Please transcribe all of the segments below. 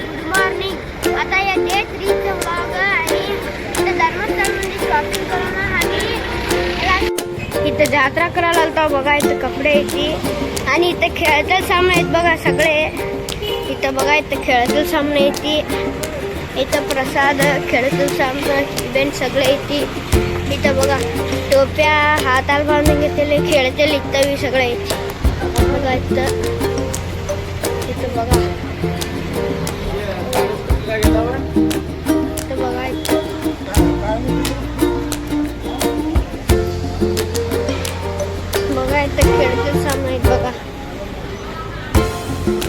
Good morning. आता या day 3 vlog आणि इथं धर्मस्थळमध्ये शॉपिंग करून आम्ही इथं यात्रा करायला आलतो. बघा इथं कपडे येते आणि इथं खेळायचे सामने आहेत बघा सगळे. इथं बघा इथं खेळायचे सामने येते. इथं प्रसाद खेळायचे सामने इव्हेंट सगळे येते. इथं बघा टोप्या हाताला बांधून घेतलेले खेळते इथं सगळे येते. बघा इथं बघा बघा बघा इथं खेळते सामने बघा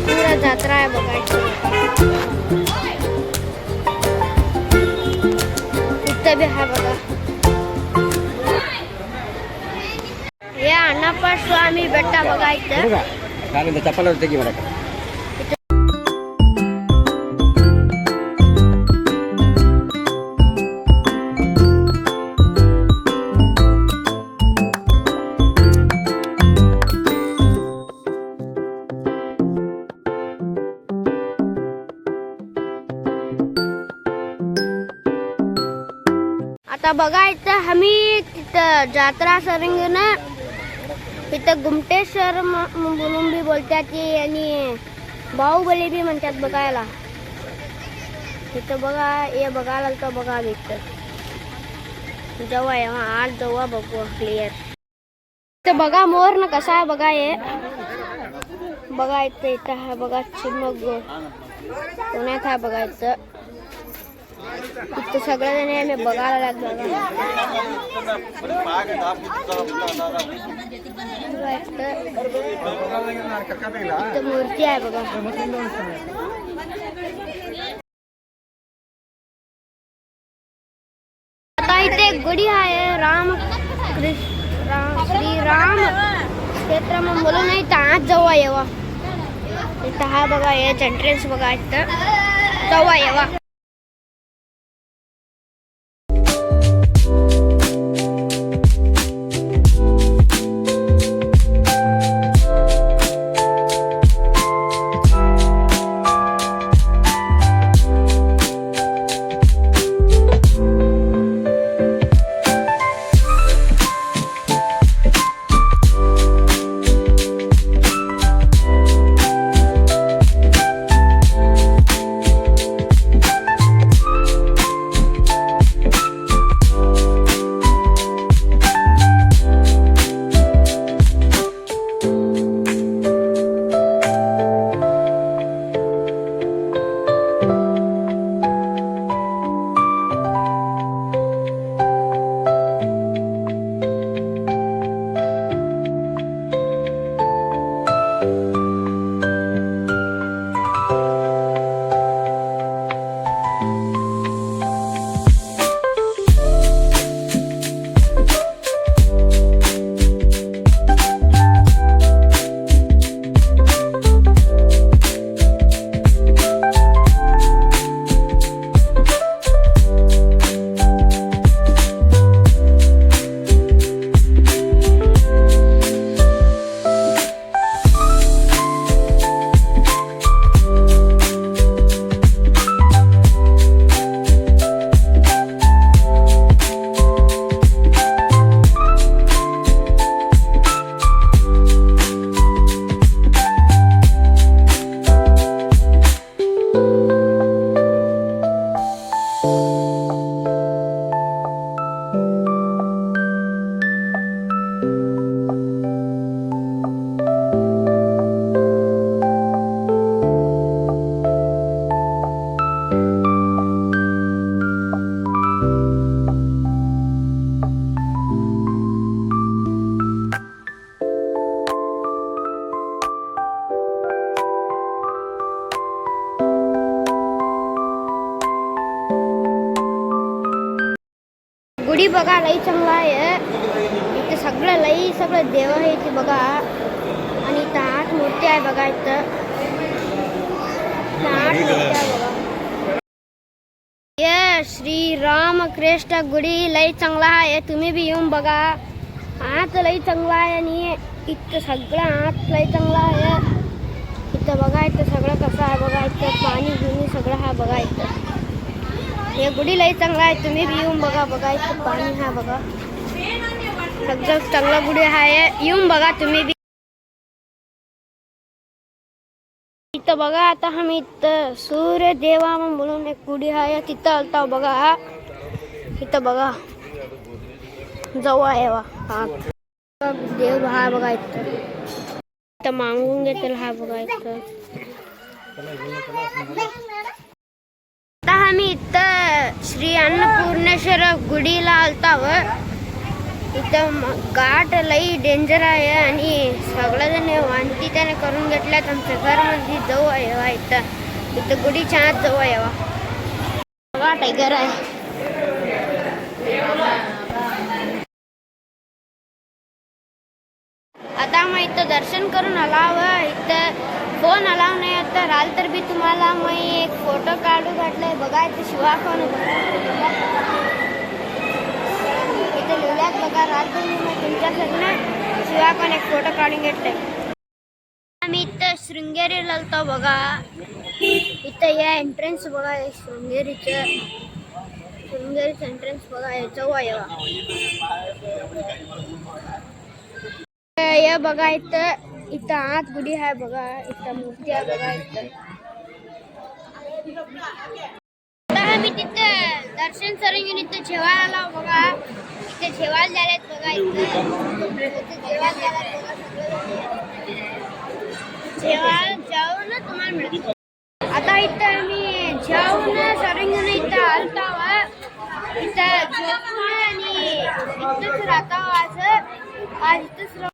पुरा यात्रा आहे बघा. इथं बी आहे बघा. हे अण्णाप्पा स्वामी बेट्टा बघा इथं. चप्पल होते की मला आता बघा इथं आम्ही तिथं जात्रा सरंगण इथं गुमटेश्वर म्हणून बी बोलतात आणि बाहुबली बी म्हणतात बघायला. इथं बघा हे बघायला तर बघा इथं जेव्हा येवा आज जेव्हा बघू क्लिअर. इथं बघा मोर ना कसा आहे बघा. हे बघा इथं इथं आहे बघा चिमग पुण्यात आहे बघा. इथं सगळ्या जण आम्ही बघायला लागलो. इथं मूर्ती आहे बघा. आता इथे एक गुडी आहे श्रीराम क्षेत्र म्हणून बोलून नाही तर आज जवळ येवा. इथं हा बघा याच एंट्रन्स बघा. इथं जवळ येवा. गुढी बघा लई चांगला आहे. इथे सगळं लई सगळं देव आहे इथे बघा. आणि इथं आठ मूर्ती आहे बघा. इथं 8 मूर्ती आहे बघा. ये श्रीराम कृष्ण गुढी लई चांगला आहे. तुम्ही बी येऊन बघा. आत लई चांगला आहे आणि इथं सगळं आत लई चांगला आहे. इथं बघा इथं सगळं कसं आहे बघा. इथं पाणी घेऊन सगळं हे गुढी लई चांगला आहे, तुम्ही बी येऊन बघा. बघा इथं पाणी आहे बघा, सगळं चांगला गुढी आहे, येऊन बघा तुम्ही बी. इथं बघा आता आम्ही इथं सूर्यदेवा म्हणून एक गुढी आहे, तिथं आलता बघा. इथं बघा जवळ आहे हा देव हा बघा. इथं मागून घेतील हा बघा. इथं आता आम्ही इथं श्री अन्नपूर्णेश्वर गुढीला आलता व इथं घाट लई डेंजर आहे आणि सगळेजण वांती त्याने करून घेतल्यात. आमच्या घरमध्ये जवळ आहे इथं गुढीच्या आत जवळ यावा बघा. टायगर आहे. आता मग इथं दर्शन करून आलाव. इथं फोन अलाव नाही तर राहिल तर बी तुम्हाला मग एक फोटो काढू घातलाय बघा. इथं शिवा कोण इथं लिहिल्यात बघा. राहिल तर मी तुमच्याकडनं शिवा कोण एक फोटो काढून घेतलाय. आम्ही इथं शृंगेरी लालतो बघा. इथं या एंट्रन्स बघा, शृंगेरीचं एंट्रन्स बघा. जवळ यावा या बघा. इथं आत गुढी आहे बघा. इथं मूर्ती आहे बघा. आता आम्ही तिथं दर्शन करून इथं जेवायला आलो बघा. इथे जेवायला द्यायला बघा. इथं जेवायला द्यायला बघा. जेवायला जेवण तुम्हाला मिळतं. आता इथं आम्ही जेवण सरून इथं आलता इथं झोपून आणि इथंच राहता आज इथंच